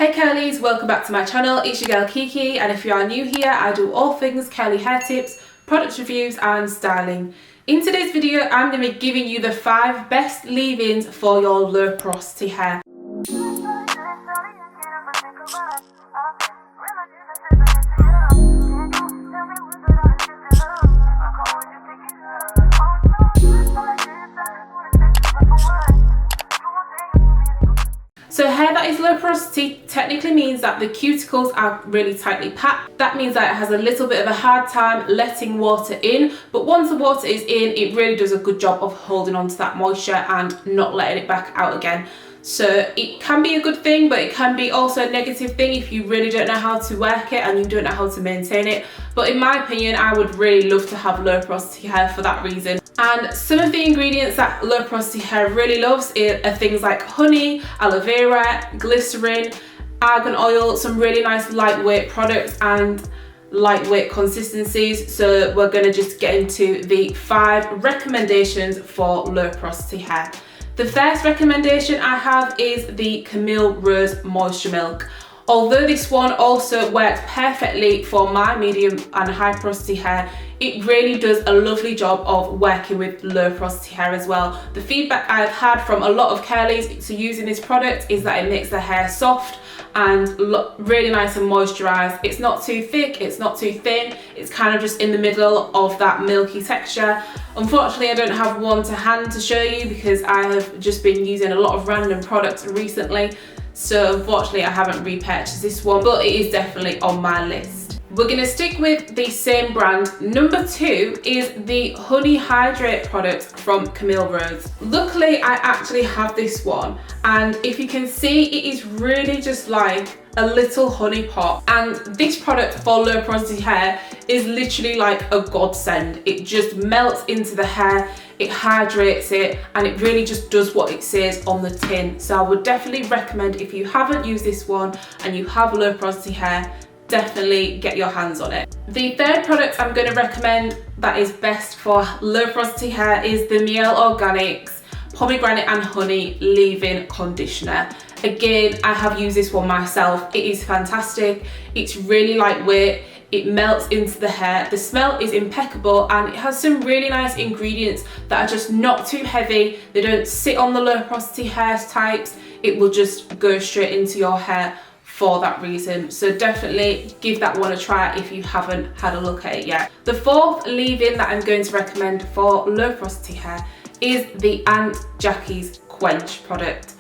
Hey curlies, welcome back to my channel. It's your girl Kiki, and if you are new here, I do all things curly hair tips, product reviews and styling. In today's video, I'm going to be giving you the 5 best leave-ins for your low porosity hair. So hair that is low porosity technically means that the cuticles are really tightly packed. That means that it has a little bit of a hard time letting water in, but once the water is in, it really does a good job of holding on to that moisture and not letting it back out again. So it can be a good thing, but it can be also a negative thing if you really don't know how to work it and you don't know how to maintain it. But in my opinion, I would really love to have low porosity hair for that reason. And some of the ingredients that low porosity hair really loves are things like honey, aloe vera, glycerin, argan oil, some really nice lightweight products and lightweight consistencies. So we're going to just get into the 5 recommendations for low porosity hair. The first recommendation I have is the Camille Rose Moisture Milk. Although this one also works perfectly for my medium and high porosity hair, it really does a lovely job of working with low porosity hair as well. The feedback I've had from a lot of curlies to using this product is that it makes the hair soft and really nice and moisturised. It's not too thick, it's not too thin, it's kind of just in the middle of that milky texture. Unfortunately, I don't have one to hand to show you because I have just been using a lot of random products recently. So unfortunately, I haven't repurchased this one, but it is definitely on my list. We're going to stick with the same brand. Number 2 is the Honey Hydrate product from Camille Rose. Luckily, I actually have this one, and if you can see, it is really just like a little honey pot. And this product for low porosity hair is literally like a godsend. It just melts into the hair, it hydrates it, and it really just does what it says on the tin. So I would definitely recommend, if you haven't used this one and you have low porosity hair, definitely get your hands on it. The third product I'm going to recommend that is best for low porosity hair is the Camille Organics Pomegranate and Honey Leave-In Conditioner. Again, I have used this one myself. It is fantastic. It's really lightweight. It melts into the hair. The smell is impeccable, and it has some really nice ingredients that are just not too heavy. They don't sit on the low porosity hair types. It will just go straight into your hair for that reason. So definitely give that one a try if you haven't had a look at it yet. The 4th leave-in that I'm going to recommend for low porosity hair is the Jackie Quench product.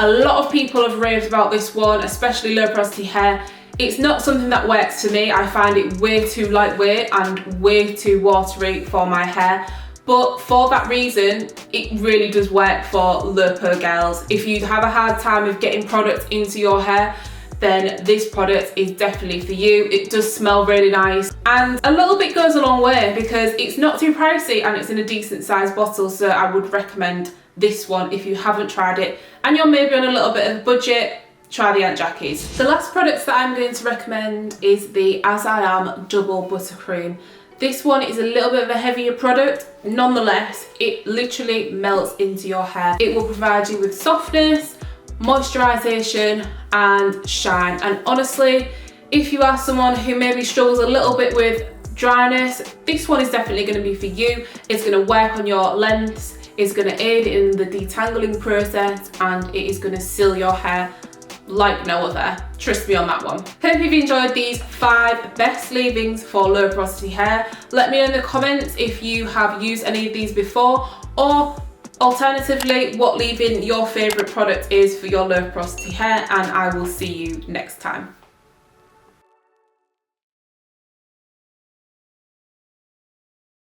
A lot of people have raved about this one, especially low porosity hair. It's not something that works to me. I find it way too lightweight and way too watery for my hair. But for that reason, it really does work for low pore girls. If you have a hard time with getting products into your hair, then this product is definitely for you. It does smell really nice, and a little bit goes a long way because it's not too pricey and it's in a decent sized bottle. So I would recommend this one if you haven't tried it and you're maybe on a little bit of a budget. Try the Jackie's. The last products that I'm going to recommend is the As I Am Double Buttercream. This one is a little bit of a heavier product. Nonetheless, it literally melts into your hair. It will provide you with softness, moisturization and shine. And honestly, if you are someone who maybe struggles a little bit with dryness, this one is definitely going to be for you. It's going to work on your lengths, it's going to aid in the detangling process, and it is going to seal your hair like no other. Trust me on that one. Hope you've enjoyed these 5 best leave-ins for low porosity hair. Let me know in the comments if you have used any of these before, or alternatively, what leave-in your favourite product is for your low porosity hair, and I will see you next time.